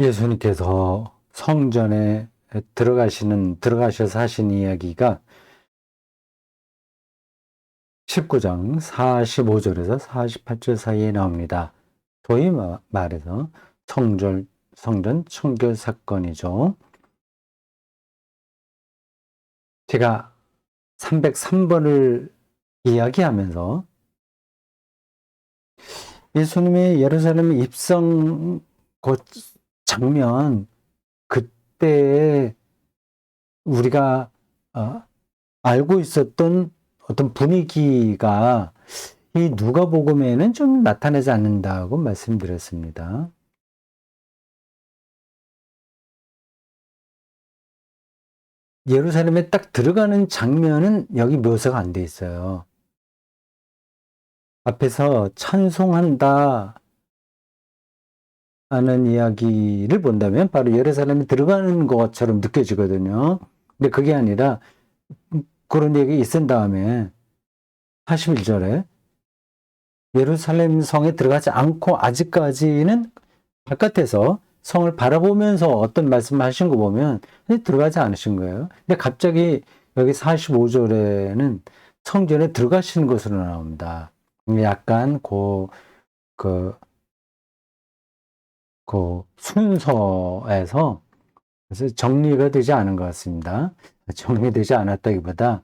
예수님께서 성전에 들어가셔서 하신 이야기가 19장 45절에서 48절 사이에 나옵니다. 소위 말해서 성전 청결 사건이죠. 제가 303번을 이야기하면서 예수님의 예루살렘 입성 그 장면, 그때에 우리가 알고 있었던 어떤 분위기가 이 누가복음에는 좀 나타나지 않는다고 말씀드렸습니다. 예루살렘에 딱 들어가는 장면은 여기 묘사가 안 돼 있어요. 앞에서 찬송한다 하는 이야기를 본다면 바로 예루살렘에 들어가는 것처럼 느껴지거든요. 근데 그게 아니라 그런 얘기 있은 다음에 41절에 예루살렘 성에 들어가지 않고 아직까지는 바깥에서 성을 바라보면서 어떤 말씀을 하신 거 보면 들어가지 않으신 거예요. 근데 갑자기 여기 45절에는 성전에 들어가시는 것으로 나옵니다. 약간 그 순서에서 그래서 정리가 되지 않은 것 같습니다. 정리되지 않았다기보다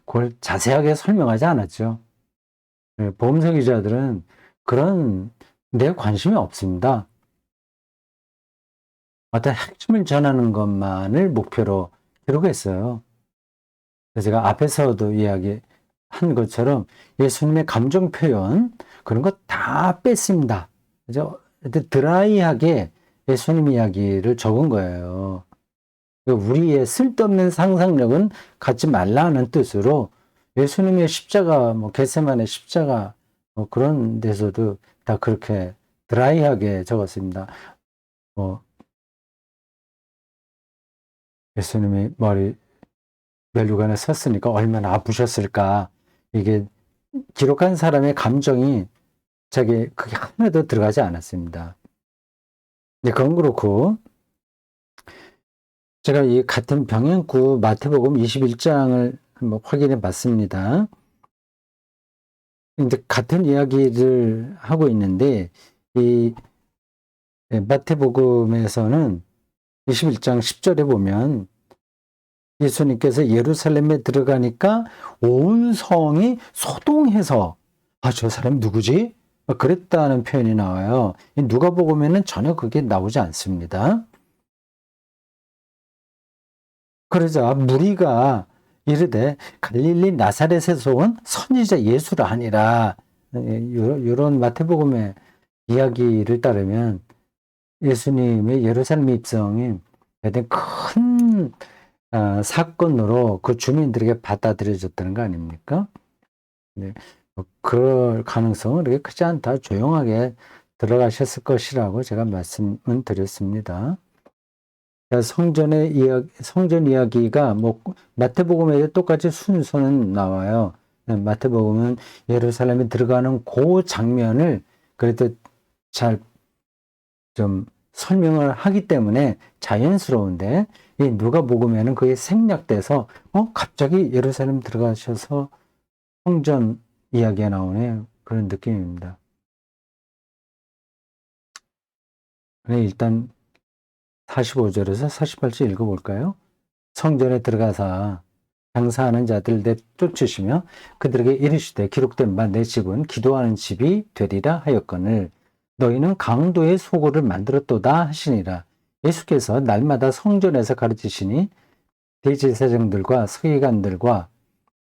그걸 자세하게 설명하지 않았죠. 보험사 기자들은 그런 데 관심이 없습니다. 어떤 핵심을 전하는 것만을 목표로 기록했어요. 그래서 제가 앞에서도 이야기한 것처럼 예수님의 감정 표현 그런 거 다 뺐습니다. 그죠? 드라이하게 예수님 이야기를 적은 거예요. 우리의 쓸데없는 상상력은 갖지 말라는 뜻으로 예수님의 십자가, 겟세마네 십자가 그런 데서도 다 그렇게 드라이하게 적었습니다. 예수님이 머리 멸류관에 섰으니까 얼마나 아프셨을까. 이게 기록한 사람의 감정이 그게 하나도 들어가지 않았습니다. 네, 그건 그렇고 제가 이 같은 병행구 마태복음 21장을 한번 확인해 봤습니다. 근데 같은 이야기를 하고 있는데 이 마태복음에서는 21장 10절에 보면 예수님께서 예루살렘에 들어가니까 온 성이 소동해서 저 사람 누구지? 그랬다는 표현이 나와요. 누가복음에는 전혀 그게 나오지 않습니다. 그러자 무리가 이르되 갈릴리 나사렛에서 온 선지자 예수라 하니라. 이런 마태복음의 이야기를 따르면 예수님의 예루살렘 입성이 대단히 큰 사건으로 그 주민들에게 받아들여졌다는 거 아닙니까? 네. 그럴 가능성은 그렇게 크지 않다. 조용하게 들어가셨을 것이라고 제가 말씀을 드렸습니다. 성전 이야기가 마태복음에도 똑같이 순서는 나와요. 마태복음은 예루살렘에 들어가는 그 장면을 그래도 잘 좀 설명을 하기 때문에 자연스러운데 이 누가복음에는 그게 생략돼서 갑자기 예루살렘 들어가셔서 성전 이야기가 나오네. 그런 느낌입니다. 일단 45절에서 48절 읽어볼까요? 성전에 들어가서 장사하는 자들 내쫓으시며 그들에게 이르시되 기록된 바 내 집은 기도하는 집이 되리라 하였거늘 너희는 강도의 소굴을 만들었도다 하시니라. 예수께서 날마다 성전에서 가르치시니 대제사장들과 서기관들과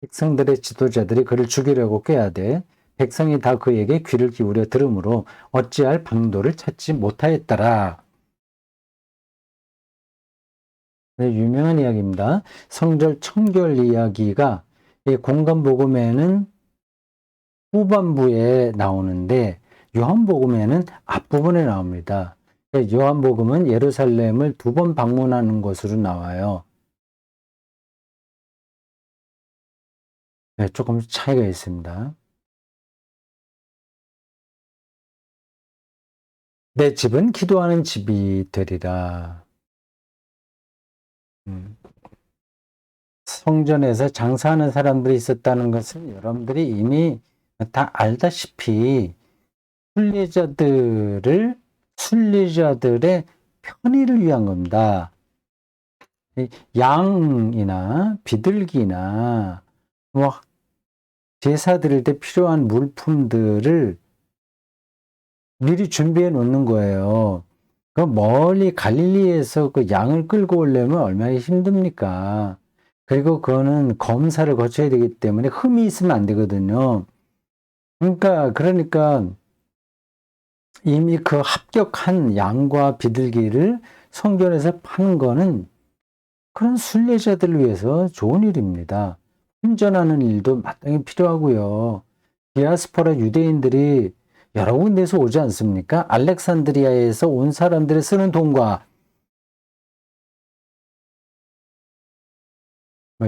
백성들의 지도자들이 그를 죽이려고 꾀하되 백성이 다 그에게 귀를 기울여 들으므로 어찌할 방도를 찾지 못하였더라. 네, 유명한 이야기입니다. 성전 청결 이야기가 이 공간복음에는 후반부에 나오는데 요한복음에는 앞부분에 나옵니다. 요한복음은 예루살렘을 2번 방문하는 것으로 나와요. 네, 조금 차이가 있습니다. 내 집은 기도하는 집이 되리라. 성전에서 장사하는 사람들이 있었다는 것은 여러분들이 이미 다 알다시피 순례자들의 편의를 위한 겁니다. 양이나 비둘기나 뭐 제사 드릴 때 필요한 물품들을 미리 준비해 놓는 거예요. 그 멀리 갈릴리에서 그 양을 끌고 오려면 얼마나 힘듭니까? 그리고 그거는 검사를 거쳐야 되기 때문에 흠이 있으면 안 되거든요. 그러니까 이미 그 합격한 양과 비둘기를 성전에서 파는 거는 그런 순례자들을 위해서 좋은 일입니다. hun전하는 일도 마땅히 필요하고요. 디아스포라 유대인들이 여러 군데서 오지 않습니까? 알렉산드리아에서 온 사람들이 쓰는 돈과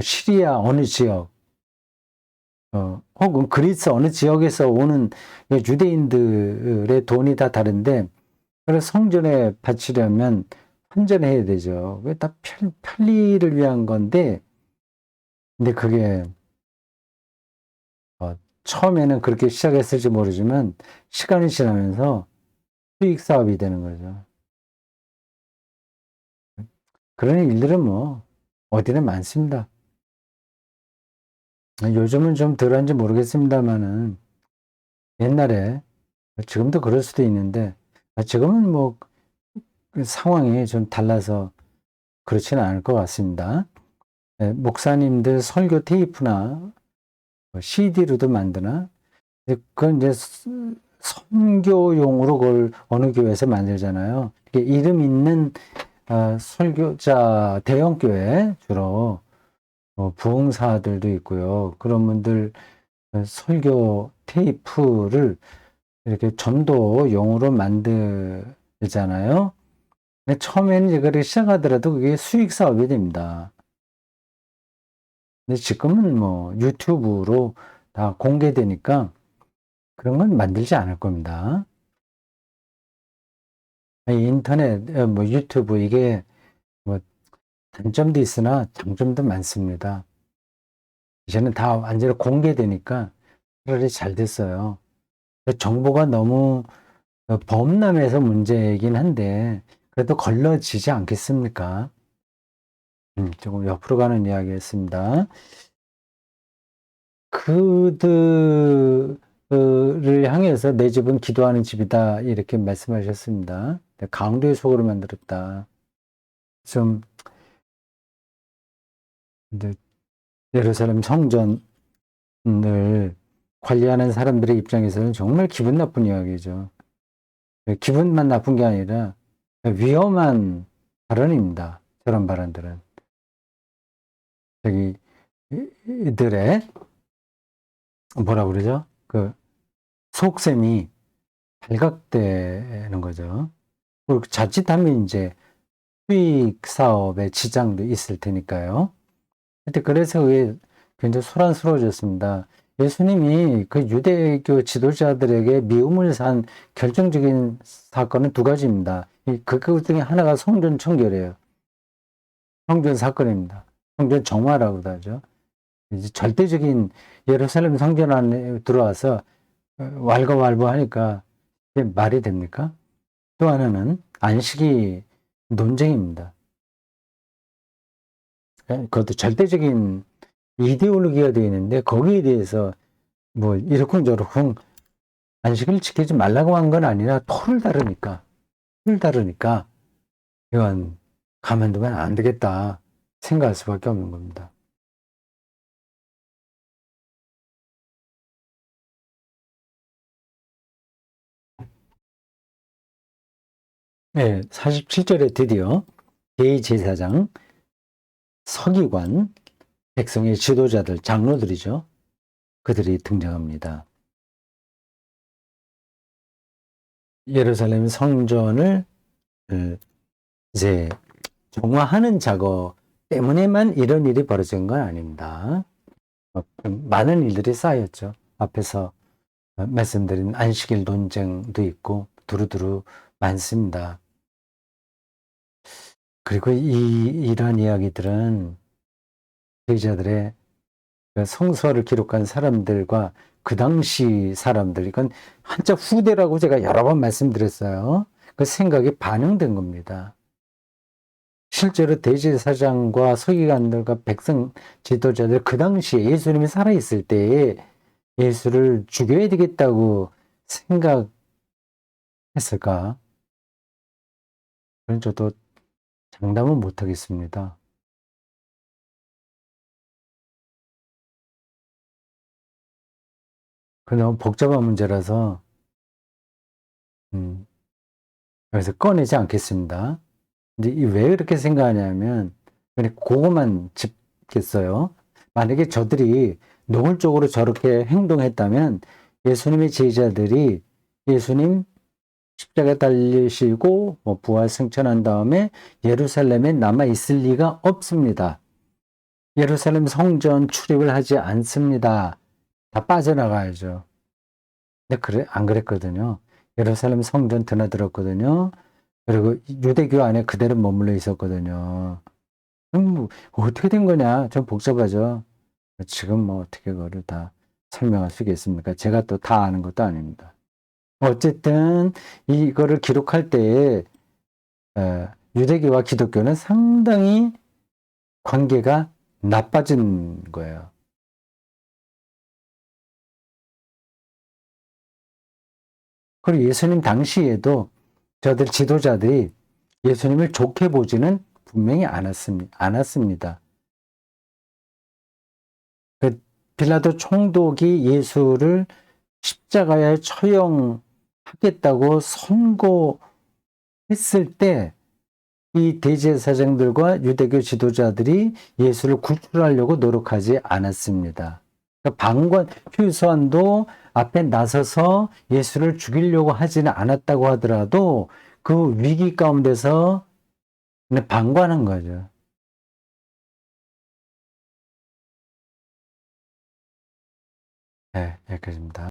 시리아 어느 지역, 혹은 그리스 어느 지역에서 오는 유대인들의 돈이 다 다른데, 그래서 성전에 바치려면 환전해야 되죠. 그게 다 편리를 위한 건데, 근데 그게 처음에는 그렇게 시작했을지 모르지만 시간이 지나면서 수익 사업이 되는 거죠. 그런 일들은 뭐 어디나 많습니다. 요즘은 좀 덜한지 모르겠습니다만은 옛날에, 지금도 그럴 수도 있는데 지금은 뭐 상황이 좀 달라서 그렇지는 않을 것 같습니다. 목사님들 설교 테이프나 CD로도 만드나, 그건 이제 선교용으로 그걸 어느 교회에서 만들잖아요. 이름 있는 설교자, 대형교회 주로 부흥사들도 있고요. 그런 분들 설교 테이프를 이렇게 전도용으로 만들잖아요. 근데 처음에는 이제 그렇게 시작하더라도 그게 수익 사업이 됩니다. 근데 지금은 뭐 유튜브로 다 공개되니까 그런 건 만들지 않을 겁니다. 인터넷, 뭐 유튜브, 이게 뭐 단점도 있으나 장점도 많습니다. 이제는 다 완전히 공개되니까 차라리 잘 됐어요. 정보가 너무 범람해서 문제이긴 한데 그래도 걸러지지 않겠습니까? 조금 옆으로 가는 이야기였습니다. 그들을 향해서 내 집은 기도하는 집이다 이렇게 말씀하셨습니다. 강도의 속으로 만들었다. 좀 예루살렘 성전을 관리하는 사람들의 입장에서는 정말 기분 나쁜 이야기죠. 기분만 나쁜 게 아니라 위험한 발언입니다. 저런 발언들은. 저기 이들의 뭐라 그러죠? 그 속셈이 발각되는 거죠. 그리고 자칫하면 이제 수익 사업에 지장도 있을 테니까요. 하여튼 그래서 그게 굉장히 소란스러워졌습니다. 예수님이 그 유대교 지도자들에게 미움을 산 결정적인 사건은 두 가지입니다. 그 중에 하나가 성전 청결이에요. 성전 사건입니다. 성전 정화라고 하죠. 이제 절대적인 예루살렘 성전 안에 들어와서 왈가왈부하니까 이게 말이 됩니까? 또 하나는 안식이 논쟁입니다. 그것도 절대적인 이데올로기가 되어 있는데 거기에 대해서 뭐 이러쿵저러쿵 안식을 지키지 말라고 한 건 아니라 토를 다르니까 이건 가만두면 안 되겠다 생각할 수밖에 없는 겁니다. 네, 47절에 드디어 대제사장, 서기관, 백성의 지도자들, 장로들이죠. 그들이 등장합니다. 예루살렘 성전을 이제 정화하는 작업 때문에만 이런 일이 벌어진 건 아닙니다. 많은 일들이 쌓였죠. 앞에서 말씀드린 안식일 논쟁도 있고 두루두루 많습니다. 그리고 이런 이야기들은 제자들의 그 성서를 기록한 사람들과 그 당시 사람들, 이건 한자 후대라고 제가 여러 번 말씀드렸어요. 그 생각이 반영된 겁니다. 실제로 대제사장과 서기관들과 백성 지도자들 그 당시에 예수님이 살아있을 때에 예수를 죽여야 되겠다고 생각했을까? 그건 저도 장담은 못하겠습니다. 그 너무 복잡한 문제라서 음, 그래서 꺼내지 않겠습니다. 근데 왜 그렇게 생각하냐면 그냥 그거만 짚겠어요. 만약에 저들이 노골적으로 저렇게 행동했다면 예수님의 제자들이 예수님 십자가에 달리시고 부활 승천한 다음에 예루살렘에 남아 있을 리가 없습니다. 예루살렘 성전 출입을 하지 않습니다. 다 빠져나가야죠. 근데 그래 안 그랬거든요. 예루살렘 성전 드나들었거든요. 그리고 유대교 안에 그대로 머물러 있었거든요. 그럼 뭐 어떻게 된 거냐? 좀 복잡하죠. 지금 뭐 어떻게 그거를 다 설명할 수 있겠습니까? 제가 또 다 아는 것도 아닙니다. 어쨌든 이거를 기록할 때에 유대교와 기독교는 상당히 관계가 나빠진 거예요. 그리고 예수님 당시에도 저들 지도자들이 예수님을 좋게 보지는 분명히 않았습니다. 그 빌라도 총독이 예수를 십자가에 처형하겠다고 선고했을 때 이 대제사장들과 유대교 지도자들이 예수를 구출하려고 노력하지 않았습니다. 그러니까 방관, 휴수안도 앞에 나서서 예수를 죽이려고 하지는 않았다고 하더라도 그 위기 가운데서 방관한 거죠. 네, 여기까지입니다.